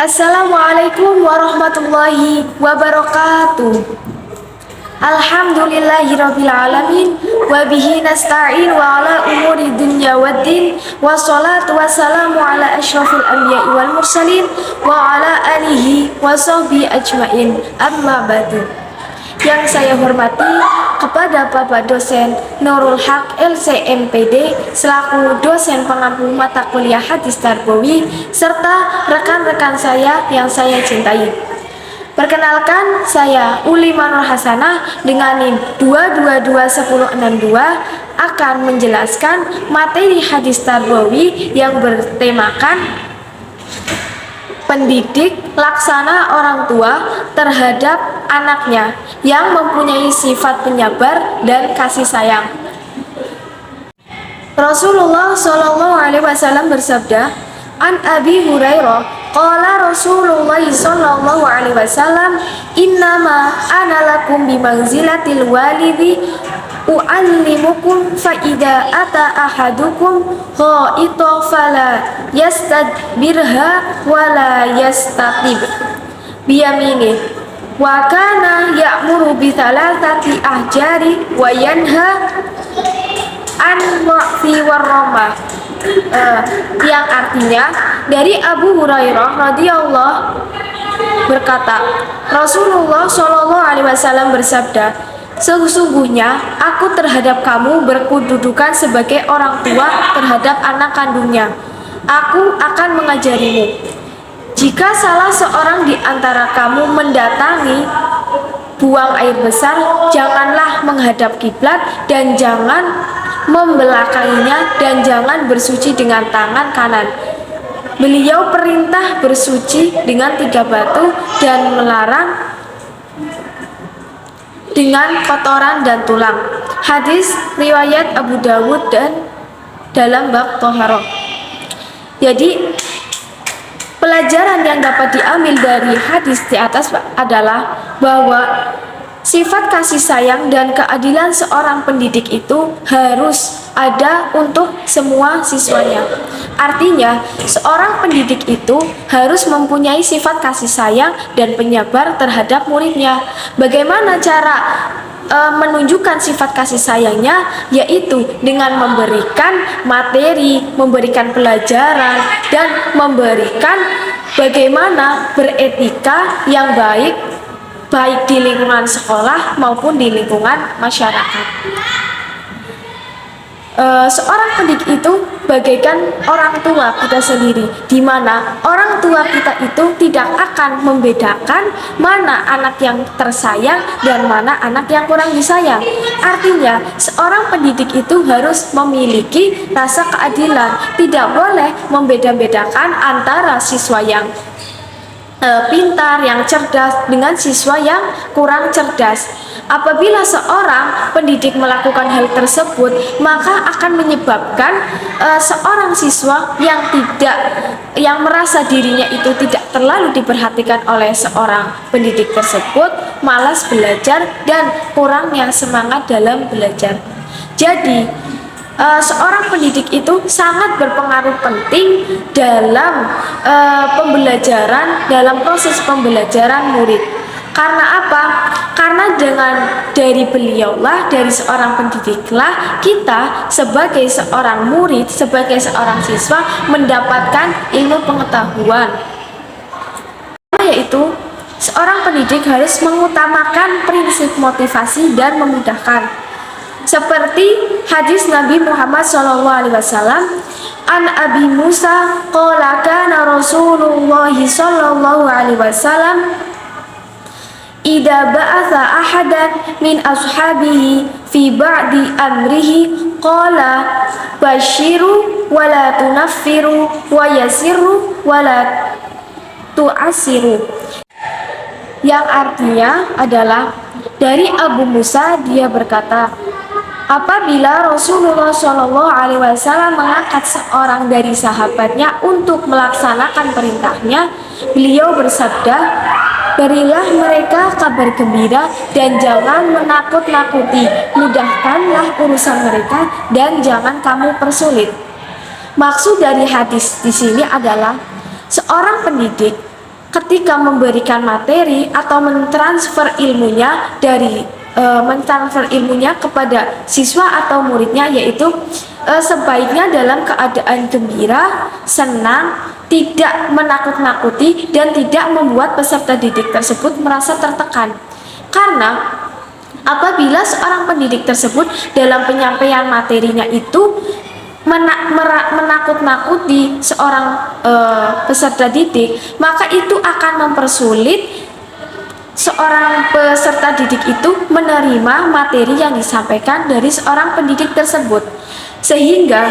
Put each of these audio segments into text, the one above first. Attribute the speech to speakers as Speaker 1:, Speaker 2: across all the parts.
Speaker 1: Assalamualaikum warahmatullahi wabarakatuh. Alhamdulillahirabbil alamin wa bihi nasta'in wa ala umuri dunya waddin wassalatu wassalamu ala asyrafil anbiya'i wal mursalin wa ala alihi wa sahbihi ajmain. Amma ba'du. Yang saya hormati kepada Bapak Dosen Nurul Haq LCMPD selaku dosen pengampu mata kuliah Hadis Tarbawi serta rekan-rekan saya yang saya cintai. Perkenalkan, saya Uli Manur Hasanah dengan NIM 2221062 akan menjelaskan materi Hadis Tarbawi yang bertemakan pendidik laksana orang tua terhadap anaknya yang mempunyai sifat penyabar dan kasih sayang. Rasulullah Shallallahu Alaihi Wasallam bersabda, An Abi Hurairah, qala Rasulullah Shallallahu Alaihi Wasallam, innama ana lakum bimanzilatil walidi u'allimukum fa'ida ata ahadukum ghaita fala yastadbirha wala yastatib biyamini wa kana ya'muru bi thalathati ahjari wa yanha an wa'fi warrama, yang artinya dari Abu Hurairah radhiyallahu berkata, Rasulullah Shallallahu Alaihi Wasallam bersabda, sesungguhnya aku terhadap kamu berkedudukan sebagai orang tua terhadap anak kandungnya. Aku akan mengajarimu. Jika salah seorang di antara kamu mendatangi buang air besar, janganlah menghadap kiblat dan jangan membelakanginya dan jangan bersuci dengan tangan kanan. Beliau perintah bersuci dengan 3 batu dan melarang dengan kotoran dan tulang. Hadis riwayat Abu Dawud dan dalam bab Toharoh. Jadi pelajaran yang dapat diambil dari hadis di atas adalah bahwa sifat kasih sayang dan keadilan seorang pendidik itu harus ada untuk semua siswanya. Artinya, seorang pendidik itu harus mempunyai sifat kasih sayang dan penyabar terhadap muridnya. Bagaimana cara menunjukkan sifat kasih sayangnya? Yaitu dengan memberikan materi, memberikan pelajaran, dan memberikan bagaimana beretika yang baik di lingkungan sekolah maupun di lingkungan masyarakat. Seorang pendidik itu bagaikan orang tua kita sendiri, di mana orang tua kita itu tidak akan membedakan mana anak yang tersayang dan mana anak yang kurang disayang. Artinya, seorang pendidik itu harus memiliki rasa keadilan, tidak boleh membeda-bedakan antara siswa yang pintar, yang cerdas dengan siswa yang kurang cerdas. Apabila seorang pendidik melakukan hal tersebut, maka akan menyebabkan seorang siswa yang merasa dirinya itu tidak terlalu diperhatikan oleh seorang pendidik tersebut, malas belajar dan kurangnya semangat dalam belajar. Jadi seorang pendidik itu sangat berpengaruh penting dalam dalam proses pembelajaran murid. Karena apa? Karena dari beliaulah, dari seorang pendidiklah, kita sebagai seorang murid, sebagai seorang siswa mendapatkan ilmu pengetahuan. Yaitu seorang pendidik harus mengutamakan prinsip motivasi dan memudahkan. Seperti hadis Nabi Muhammad SAW, An Abi Musa qala kana Rasulullah sallallahu alaihi wasallam idza ba'atha ahadan min ashabihi fi ba'di amrihi qala basyiru wa la tunaffiru wa yassiru wa la tu'assiru, yang artinya adalah dari Abu Musa, dia berkata, apabila Rasulullah Shallallahu Alaihi Wasallam mengangkat seorang dari sahabatnya untuk melaksanakan perintahnya, beliau bersabda, berilah mereka kabar gembira dan jangan menakut-nakuti, mudahkanlah urusan mereka dan jangan kamu persulit. Maksud dari hadis di sini adalah seorang pendidik ketika memberikan materi atau mentransfer ilmunya kepada siswa atau muridnya, yaitu sebaiknya dalam keadaan gembira, senang, tidak menakut-nakuti, dan tidak membuat peserta didik tersebut merasa tertekan. Karena apabila seorang pendidik tersebut dalam penyampaian materinya itu menakut-nakuti seorang peserta didik, maka itu akan mempersulit seorang peserta didik itu menerima materi yang disampaikan dari seorang pendidik tersebut. Sehingga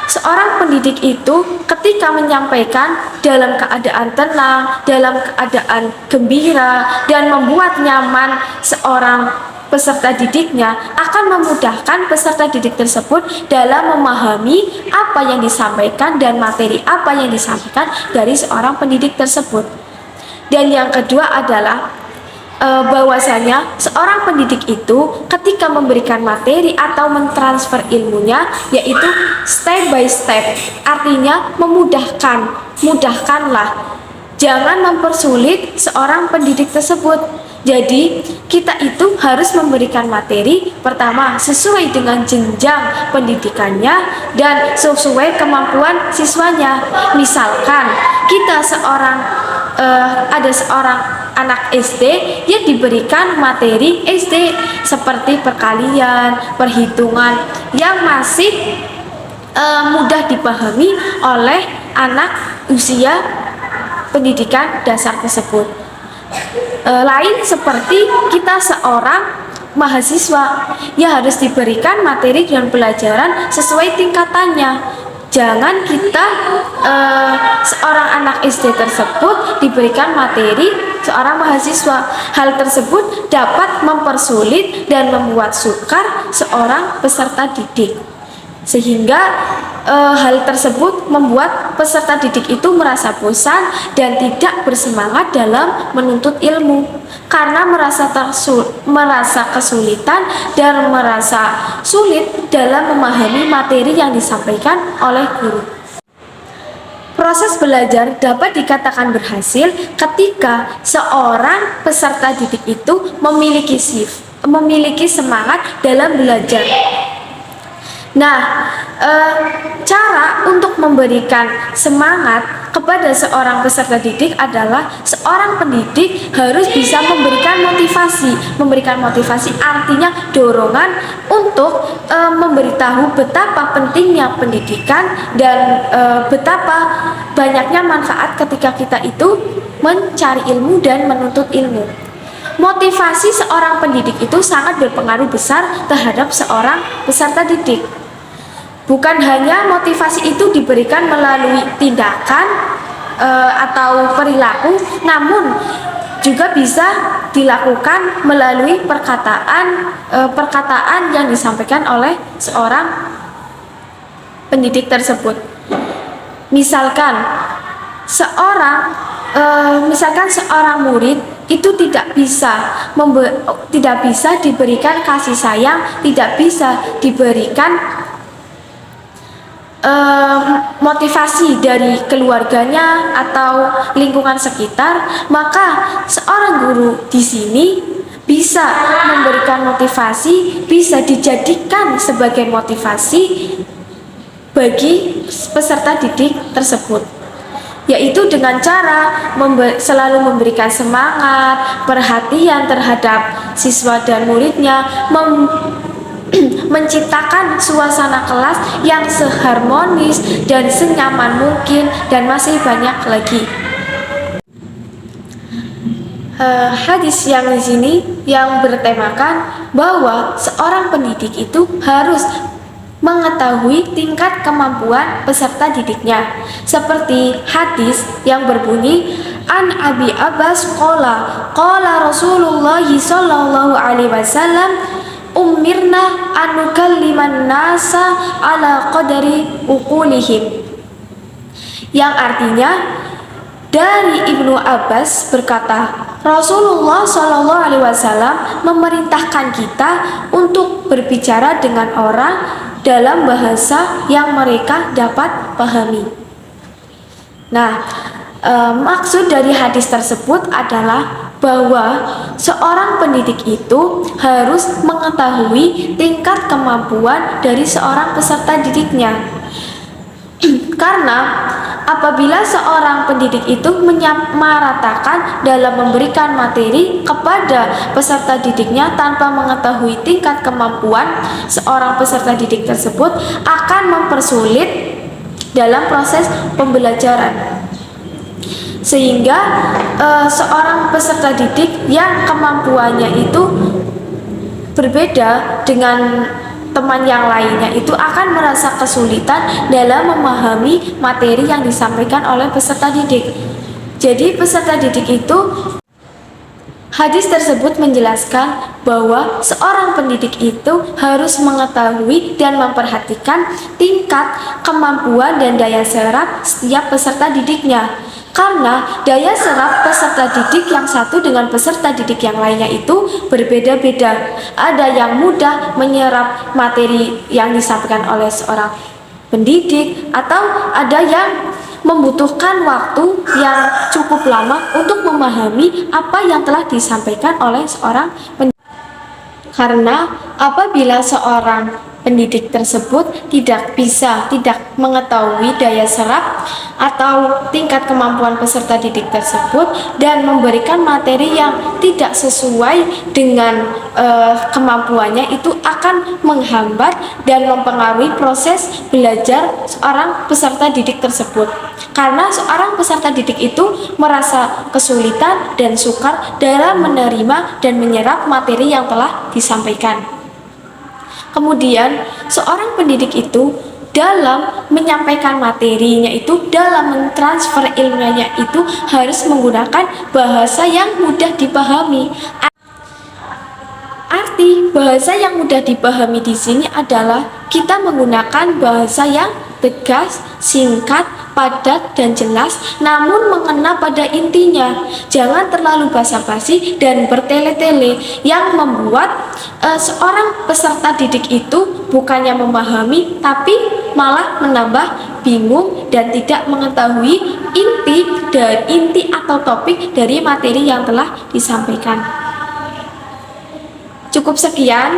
Speaker 1: seorang pendidik itu ketika menyampaikan dalam keadaan tenang, dalam keadaan gembira, dan membuat nyaman seorang peserta didiknya, akan memudahkan peserta didik tersebut dalam memahami apa yang disampaikan dan materi apa yang disampaikan dari seorang pendidik tersebut. Dan yang kedua adalah bahwasanya seorang pendidik itu ketika memberikan materi atau mentransfer ilmunya, yaitu step by step, artinya mudahkanlah, jangan mempersulit seorang pendidik tersebut. Jadi kita itu harus memberikan materi pertama sesuai dengan jenjang pendidikannya dan sesuai kemampuan siswanya. Misalkan kita ada seorang anak SD yang diberikan materi SD seperti perkalian, perhitungan yang masih mudah dipahami oleh anak usia pendidikan dasar tersebut. Lain seperti kita seorang mahasiswa yang harus diberikan materi dan pelajaran sesuai tingkatannya. Jangan kita seorang anak SD tersebut diberikan materi seorang mahasiswa. Hal tersebut dapat mempersulit dan membuat sukar seorang peserta didik, sehingga hal tersebut membuat peserta didik itu merasa bosan dan tidak bersemangat dalam menuntut ilmu karena merasa kesulitan dan merasa sulit dalam memahami materi yang disampaikan oleh guru. Proses belajar dapat dikatakan berhasil ketika seorang peserta didik itu memiliki semangat dalam belajar. Nah, cara untuk memberikan semangat kepada seorang peserta didik adalah seorang pendidik harus bisa memberikan motivasi. Memberikan motivasi artinya dorongan untuk memberitahu betapa pentingnya pendidikan dan betapa banyaknya manfaat ketika kita itu mencari ilmu dan menuntut ilmu. Motivasi seorang pendidik itu sangat berpengaruh besar terhadap seorang peserta didik. Bukan hanya motivasi itu diberikan melalui tindakan atau perilaku, namun juga bisa dilakukan melalui perkataan yang disampaikan oleh seorang pendidik tersebut. Misalkan seorang murid itu tidak bisa diberikan kasih sayang, tidak bisa diberikan motivasi dari keluarganya atau lingkungan sekitar, maka seorang guru di sini bisa memberikan motivasi, bisa dijadikan sebagai motivasi bagi peserta didik tersebut, yaitu dengan cara selalu memberikan semangat, perhatian terhadap siswa dan muridnya, menciptakan suasana kelas yang seharmonis dan senyaman mungkin, dan masih banyak lagi. Hadis yang di sini yang bertemakan bahwa seorang pendidik itu harus mengetahui tingkat kemampuan peserta didiknya, seperti hadis yang berbunyi An Abi Abbas qala Rasulullah sallallahu alaihi wasallam umirna an nukalliman nasa ala qadari uqulihim, yang artinya dari Ibnu Abbas berkata, Rasulullah Shallallahu Alaihi Wasallam memerintahkan kita untuk berbicara dengan orang dalam bahasa yang mereka dapat pahami. Nah, Maksud dari hadis tersebut adalah bahwa seorang pendidik itu harus mengetahui tingkat kemampuan dari seorang peserta didiknya. Karena apabila seorang pendidik itu menyamaratakan dalam memberikan materi kepada peserta didiknya tanpa mengetahui tingkat kemampuan seorang peserta didik tersebut, akan mempersulit dalam proses pembelajaran. Sehingga seorang peserta didik yang kemampuannya itu berbeda dengan teman yang lainnya itu akan merasa kesulitan dalam memahami materi yang disampaikan oleh peserta didik. Jadi peserta didik itu, hadis tersebut menjelaskan bahwa seorang pendidik itu harus mengetahui dan memperhatikan tingkat kemampuan dan daya serap setiap peserta didiknya. Karena daya serap peserta didik yang satu dengan peserta didik yang lainnya itu berbeda-beda. Ada yang mudah menyerap materi yang disampaikan oleh seorang pendidik, atau ada yang membutuhkan waktu yang cukup lama untuk memahami apa yang telah disampaikan oleh seorang pendidik. Karena apabila seorang pendidik tersebut tidak mengetahui daya serap atau tingkat kemampuan peserta didik tersebut dan memberikan materi yang tidak sesuai dengan kemampuannya, itu akan menghambat dan mempengaruhi proses belajar seorang peserta didik tersebut. Karena seorang peserta didik itu merasa kesulitan dan sukar dalam menerima dan menyerap materi yang telah disampaikan. Kemudian seorang pendidik itu dalam menyampaikan materinya itu, dalam mentransfer ilmunya itu harus menggunakan bahasa yang mudah dipahami. Arti bahasa yang mudah dipahami di sini adalah kita menggunakan bahasa yang tegas, singkat, padat, dan jelas, namun mengena pada intinya. Jangan terlalu basa-basi dan bertele-tele yang membuat seorang peserta didik itu bukannya memahami, tapi malah menambah bingung dan tidak mengetahui inti atau topik dari materi yang telah disampaikan. Cukup sekian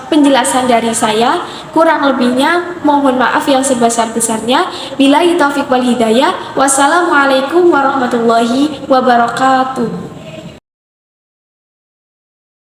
Speaker 1: penjelasan dari saya. Kurang lebihnya mohon maaf yang sebesar-besarnya. Billahi taufiq wal hidayah. Wassalamualaikum warahmatullahi wabarakatuh.